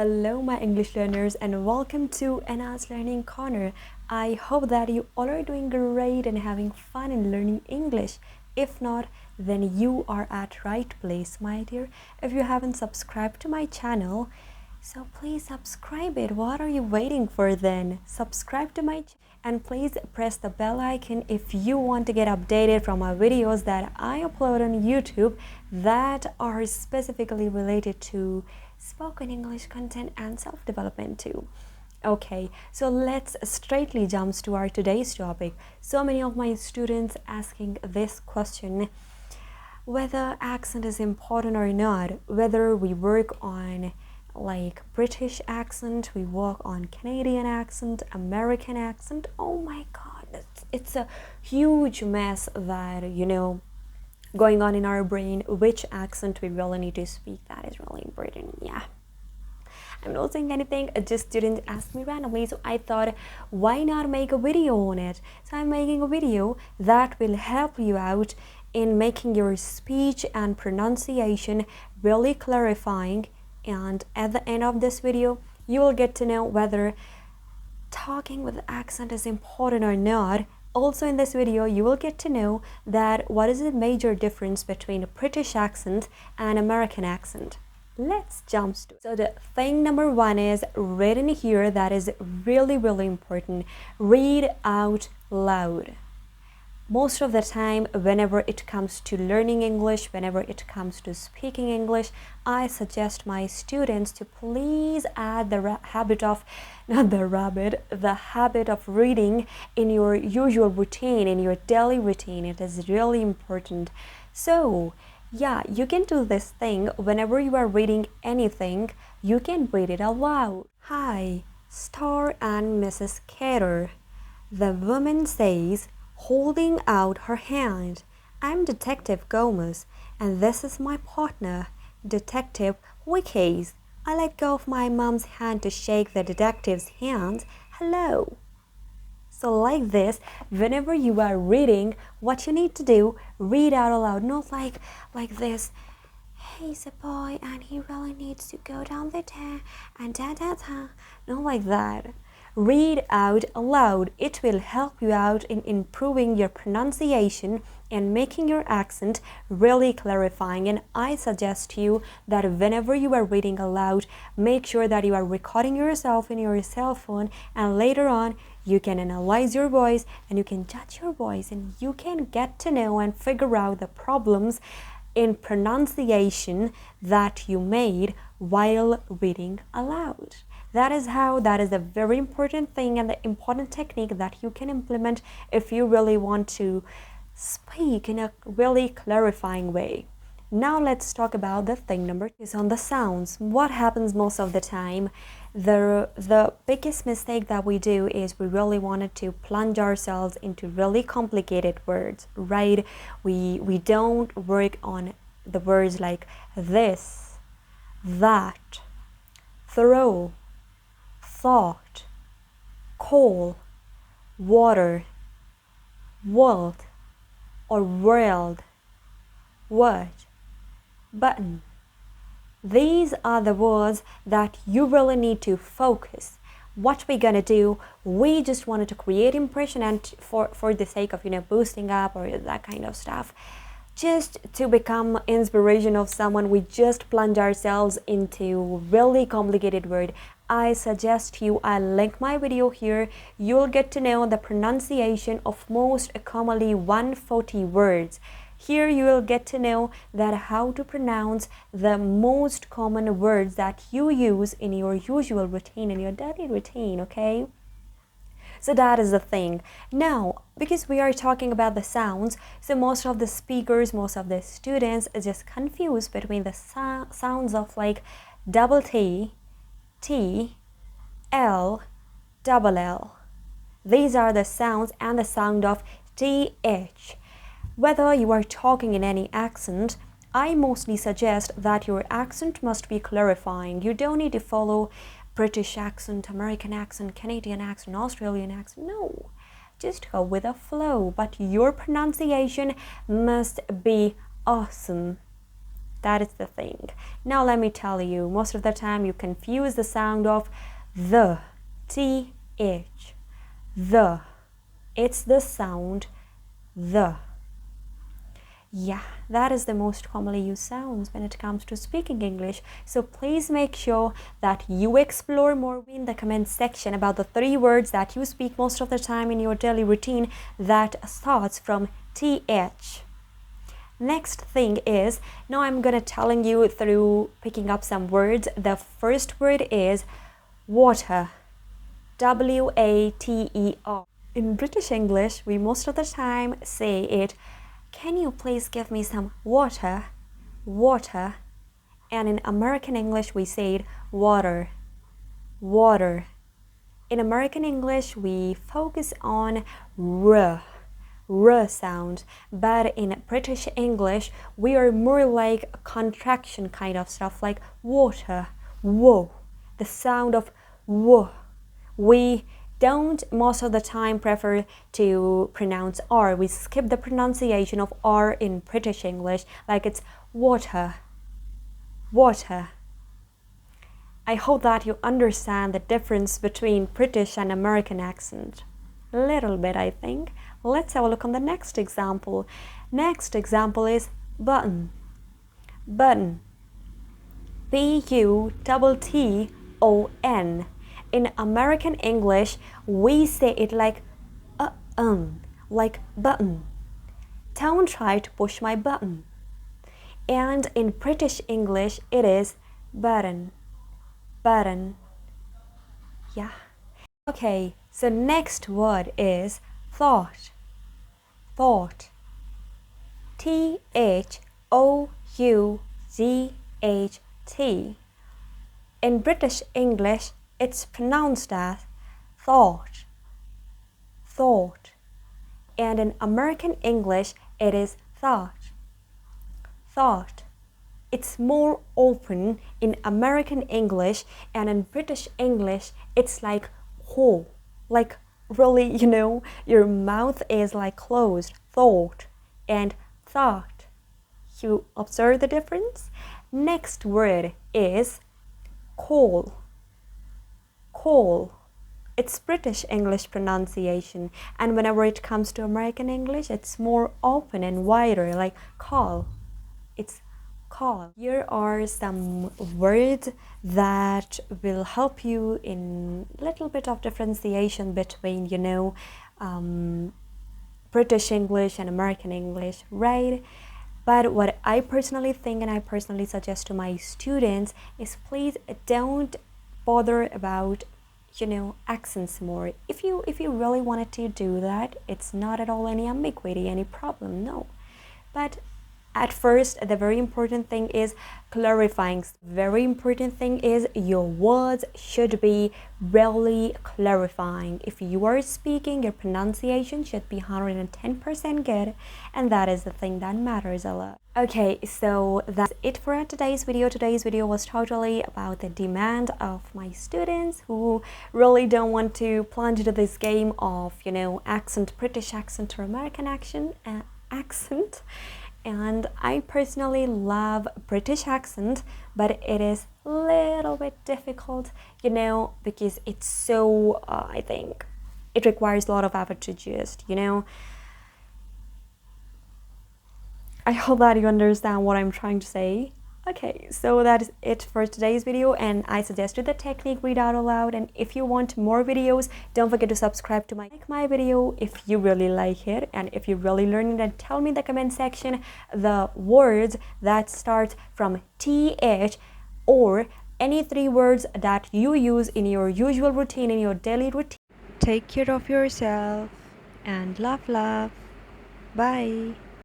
Hello, my English learners, and welcome to Anna's Learning Corner. I hope that you all are doing great and having fun in learning English. If not, then you are at right place, my dear. If you haven't subscribed to my channel, so please subscribe it. What are you waiting for then? Subscribe to my channel and please press the bell icon if you want to get updated from my videos that I upload on YouTube that are specifically related to spoken English content and self-development too. Okay, so let's straightly jump to our today's topic. So many of my students asking this question, whether accent is important or not, whether we work on like British accent, we work on Canadian accent, American accent. Oh my god, it's a huge mess that going on in our brain. Which accent we really need to speak, that is really important. Yeah, I'm not saying anything, just didn't ask me randomly, so I thought why not make a video on it. So I'm making a video that will help you out in making your speech and pronunciation really clarifying, and at the end of this video you will get to know whether talking with accent is important or not. Also in this video you will get to know that what is the major difference between a British accent and American accent. Let's jump to it. So the thing number one is written here that is really important. Read out loud. Most of the time, whenever it comes to learning English, whenever it comes to speaking English, I suggest my students to please add the habit of reading in your usual routine, in your daily routine. It is really important. So yeah, you can do this thing whenever you are reading anything, you can read it aloud. Hi, Star and Mrs. Cater. The woman says, holding out her hand. I'm Detective Gomez, and this is my partner, Detective Wickies. I let go of my mom's hand to shake the detective's hand. Hello. So like this, whenever you are reading, what you need to do, read out aloud, not like this. He's a boy and he really needs to go down the da and da. Not like that. Read out aloud. It will help you out in improving your pronunciation and making your accent really clarifying. And I suggest you that whenever you are reading aloud, make sure that you are recording yourself in your cell phone, and later on you can analyze your voice and you can judge your voice and you can get to know and figure out the problems in pronunciation that you made while reading aloud. That is a very important thing and the important technique that you can implement if you really want to speak in a really clarifying way. Now let's talk about the thing number 2 is on the sounds. What happens most of the time? The biggest mistake that we do is we really wanted to plunge ourselves into really complicated words, right? We don't work on the words like this, that, throw, thought, coal, water, world, or world, word, button. These are the words that you really need to focus. What we're gonna do, we just wanted to create impression and for the sake of boosting up or that kind of stuff, just to become inspiration of someone, we just plunge ourselves into really complicated word. I suggest you, I'll link my video here. You'll get to know the pronunciation of most commonly 140 words. Here you will get to know that how to pronounce the most common words that you use in your usual routine, in your daily routine, okay? So that is the thing. Now, because we are talking about the sounds, so most of the speakers, most of the students are just confused between the sounds of like double T, T, L, double L. These are the sounds and the sound of TH. Whether you are talking in any accent, I mostly suggest that your accent must be clarifying. You don't need to follow British accent, American accent, Canadian accent, Australian accent. No, just go with the flow. But your pronunciation must be awesome. That is the thing. Now let me tell you, most of the time you confuse the sound of the, th, the. It's the sound the. Yeah, that is the most commonly used sounds when it comes to speaking English. So please make sure that you explore more in the comment section about the 3 words that you speak most of the time in your daily routine that starts from th. Next thing is, now I'm gonna telling you through picking up some words. The first word is water. W-A-T-E-R. In British English, we most of the time say it, can you please give me some water? Water. And in American English, we say it water. Water. In American English, we focus on r sound, but in British English, we are more like a contraction kind of stuff, like water, whoa, the sound of whoa. We don't most of the time prefer to pronounce R. We skip the pronunciation of R in British English, like it's water, water. I hope that you understand the difference between British and American accent. A little bit, I think. Let's have a look on the next example. Next example is button. Button. B-U-T-T-O-N. In American English, we say it like like button. Don't try to push my button. And in British English, it is button. Button. Yeah. Okay, so next word is thought. Thought. T-H-O-U-G-H-T. In British English, it's pronounced as thought. Thought. And in American English, it is thought. Thought. It's more open in American English, and in British English, it's like whole. Like really, your mouth is like closed. Thought and thought. You observe the difference? Next word is call. Call. It's British English pronunciation, and whenever it comes to American English, it's more open and wider, like call. It's call. Here are some words that will help you in little bit of differentiation between, British English and American English, right? But what I personally think and I personally suggest to my students is please don't bother about accents more. If you really wanted to do that, it's not at all any ambiguity, any problem, no. But at first, the very important thing is clarifying. Very important thing is your words should be really clarifying. If you are speaking, your pronunciation should be 110% good, and that is the thing that matters a lot. Okay, so that's it for today's video. Today's video was totally about the demand of my students who really don't want to plunge into this game of, accent, British accent or American accent. And I personally love British accent, but it is a little bit difficult, because it's so, I think, it requires a lot of effort to just, I hope that you understand what I'm trying to say. Okay, so that is it for today's video, and I suggested the technique read out aloud. And if you want more videos, don't forget to subscribe to my video if you really like it, and if you really learn it, and tell me in the comment section the words that start from TH or any 3 words that you use in your usual routine, in your daily routine. Take care of yourself and love. Bye.